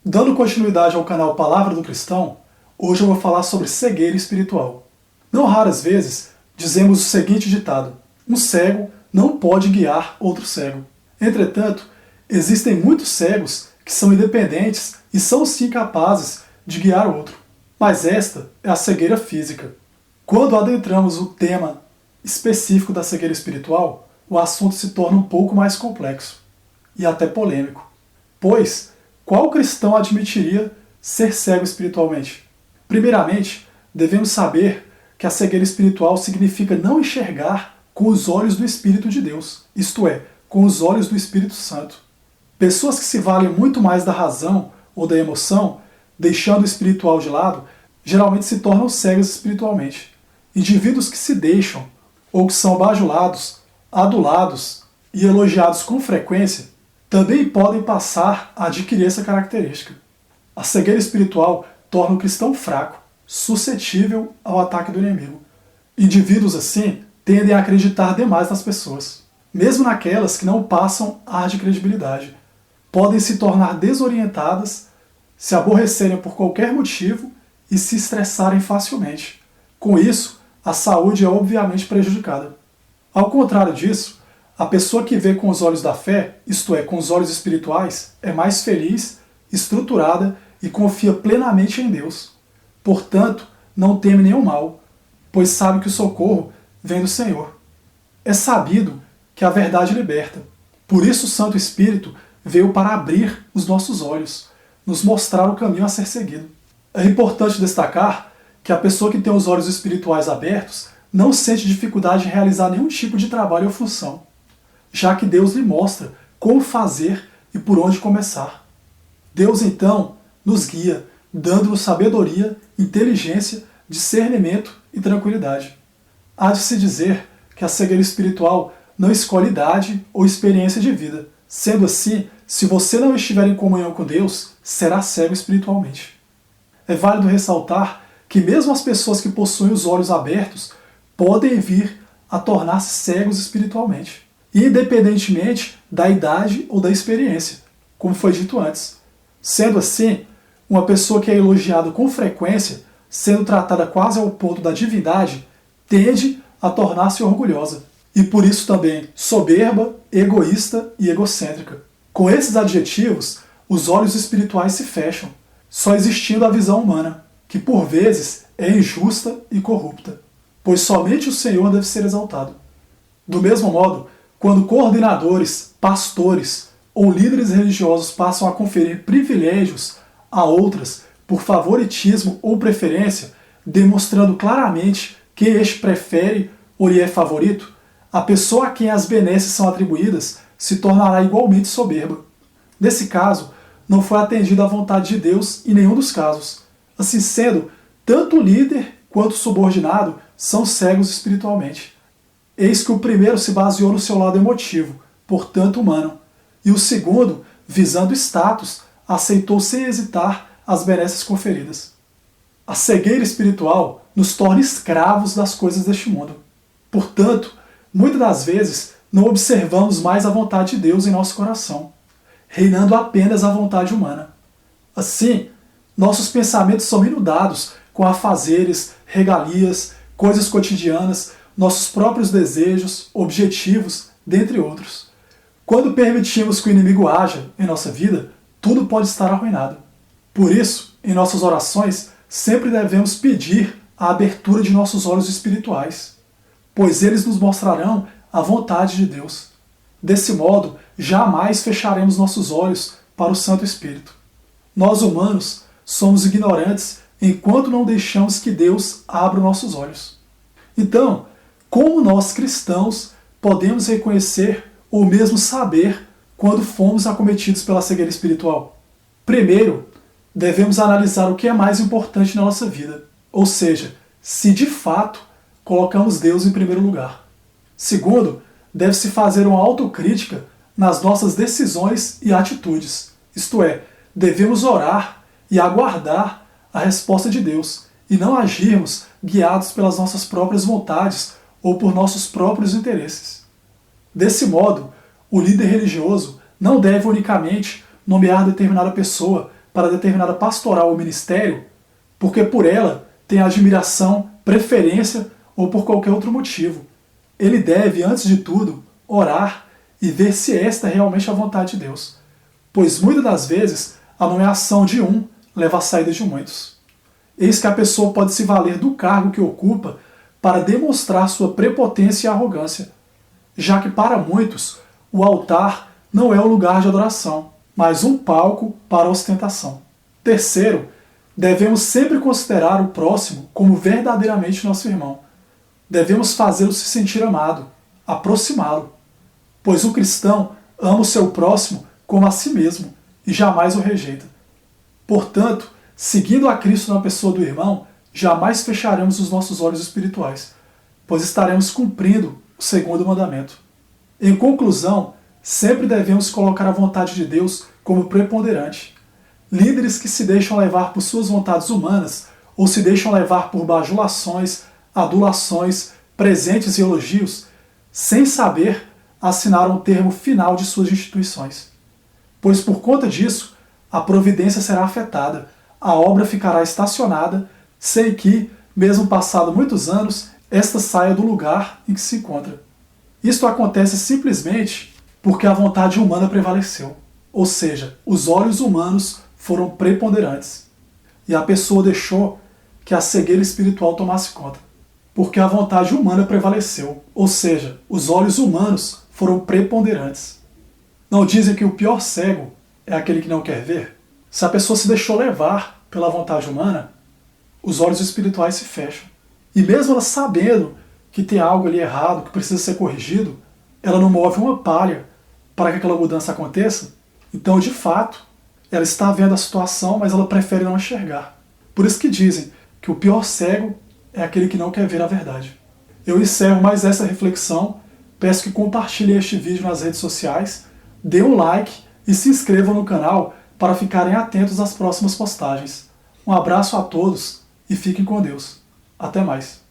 Dando continuidade ao canal Palavra do Cristão, hoje eu vou falar sobre cegueira espiritual. Não raras vezes dizemos o seguinte ditado: um cego não pode guiar outro cego. Entretanto, existem muitos cegos que são independentes e são sim capazes de guiar outro. Mas esta é a cegueira física. Quando adentramos o tema específico da cegueira espiritual, o assunto se torna um pouco mais complexo e até polêmico. Pois, qual cristão admitiria ser cego espiritualmente? Primeiramente, devemos saber que a cegueira espiritual significa não enxergar com os olhos do Espírito de Deus, isto é, com os olhos do Espírito Santo. Pessoas que se valem muito mais da razão ou da emoção, deixando o espiritual de lado, geralmente se tornam cegas espiritualmente. Indivíduos que se deixam, ou que são bajulados, adulados e elogiados com frequência, também podem passar a adquirir essa característica. A cegueira espiritual torna o cristão fraco, suscetível ao ataque do inimigo. Indivíduos assim tendem a acreditar demais nas pessoas, mesmo naquelas que não passam ar de credibilidade. Podem se tornar desorientadas, se aborrecerem por qualquer motivo e se estressarem facilmente. Com isso, a saúde é obviamente prejudicada. Ao contrário disso, a pessoa que vê com os olhos da fé, isto é, com os olhos espirituais, é mais feliz, estruturada e confia plenamente em Deus. Portanto, não teme nenhum mal, pois sabe que o socorro vem do Senhor. É sabido que a verdade liberta. Por isso o Santo Espírito veio para abrir os nossos olhos, nos mostrar o caminho a ser seguido. É importante destacar que a pessoa que tem os olhos espirituais abertos não sente dificuldade em realizar nenhum tipo de trabalho ou função, já que Deus lhe mostra como fazer e por onde começar. Deus, então, nos guia, dando-nos sabedoria, inteligência, discernimento e tranquilidade. Há de se dizer que a cegueira espiritual não escolhe idade ou experiência de vida. Sendo assim, se você não estiver em comunhão com Deus, será cego espiritualmente. É válido ressaltar que mesmo as pessoas que possuem os olhos abertos podem vir a tornar-se cegos espiritualmente, independentemente da idade ou da experiência, como foi dito antes. Sendo assim, uma pessoa que é elogiada com frequência, sendo tratada quase ao ponto da divindade, tende a tornar-se orgulhosa, e por isso também soberba, egoísta e egocêntrica. Com esses adjetivos, os olhos espirituais se fecham, só existindo a visão humana, que por vezes é injusta e corrupta, pois somente o Senhor deve ser exaltado. Do mesmo modo, quando coordenadores, pastores ou líderes religiosos passam a conferir privilégios a outras por favoritismo ou preferência, demonstrando claramente quem este prefere ou lhe é favorito, a pessoa a quem as benesses são atribuídas se tornará igualmente soberba. Nesse caso, não foi atendida à vontade de Deus em nenhum dos casos. Assim sendo, tanto o líder quanto o subordinado são cegos espiritualmente. Eis que o primeiro se baseou no seu lado emotivo, portanto humano, e o segundo, visando status, aceitou sem hesitar as benesses conferidas. A cegueira espiritual nos torna escravos das coisas deste mundo. Portanto, muitas das vezes não observamos mais a vontade de Deus em nosso coração, reinando apenas a vontade humana. Assim, nossos pensamentos são inundados com afazeres, regalias, coisas cotidianas, nossos próprios desejos, objetivos, dentre outros. Quando permitimos que o inimigo haja em nossa vida, tudo pode estar arruinado. Por isso, em nossas orações, sempre devemos pedir a abertura de nossos olhos espirituais, pois eles nos mostrarão a vontade de Deus. Desse modo, jamais fecharemos nossos olhos para o Santo Espírito. Nós, humanos, somos ignorantes enquanto não deixamos que Deus abra nossos olhos. Então, como nós cristãos podemos reconhecer ou mesmo saber quando fomos acometidos pela cegueira espiritual? Primeiro, devemos analisar o que é mais importante na nossa vida, ou seja, se de fato colocamos Deus em primeiro lugar. Segundo, deve-se fazer uma autocrítica nas nossas decisões e atitudes, isto é, devemos orar e aguardar a resposta de Deus, e não agirmos guiados pelas nossas próprias vontades ou por nossos próprios interesses. Desse modo, o líder religioso não deve unicamente nomear determinada pessoa para determinada pastoral ou ministério porque por ela tem admiração, preferência ou por qualquer outro motivo. Ele deve, antes de tudo, orar e ver se esta é realmente a vontade de Deus, pois muitas das vezes a nomeação de um leva à saída de muitos. Eis que a pessoa pode se valer do cargo que ocupa para demonstrar sua prepotência e arrogância, já que para muitos o altar não é o lugar de adoração, mas um palco para ostentação. Terceiro, devemos sempre considerar o próximo como verdadeiramente nosso irmão. Devemos fazê-lo se sentir amado, aproximá-lo, pois o cristão ama o seu próximo como a si mesmo e jamais o rejeita. Portanto, seguindo a Cristo na pessoa do irmão, jamais fecharemos os nossos olhos espirituais, pois estaremos cumprindo o segundo mandamento. Em conclusão, sempre devemos colocar a vontade de Deus como preponderante. Líderes que se deixam levar por suas vontades humanas ou se deixam levar por bajulações, adulações, presentes e elogios, sem saber, assinaram o termo final de suas instituições. Pois por conta disso, a providência será afetada, a obra ficará estacionada, sem que, mesmo passado muitos anos, esta saia do lugar em que se encontra. Isto acontece simplesmente porque a vontade humana prevaleceu, ou seja, os olhos humanos foram preponderantes, e a pessoa deixou que a cegueira espiritual tomasse conta, porque a vontade humana prevaleceu, ou seja, os olhos humanos foram preponderantes. Não dizem que o pior cego é aquele que não quer ver? Se a pessoa se deixou levar pela vontade humana, os olhos espirituais se fecham. E mesmo ela sabendo que tem algo ali errado, que precisa ser corrigido, ela não move uma palha para que aquela mudança aconteça. Então, de fato, ela está vendo a situação, mas ela prefere não enxergar. Por isso que dizem que o pior cego é aquele que não quer ver a verdade. Eu encerro mais essa reflexão, peço que compartilhem este vídeo nas redes sociais, dê um like e se inscrevam no canal para ficarem atentos às próximas postagens. Um abraço a todos e fiquem com Deus. Até mais.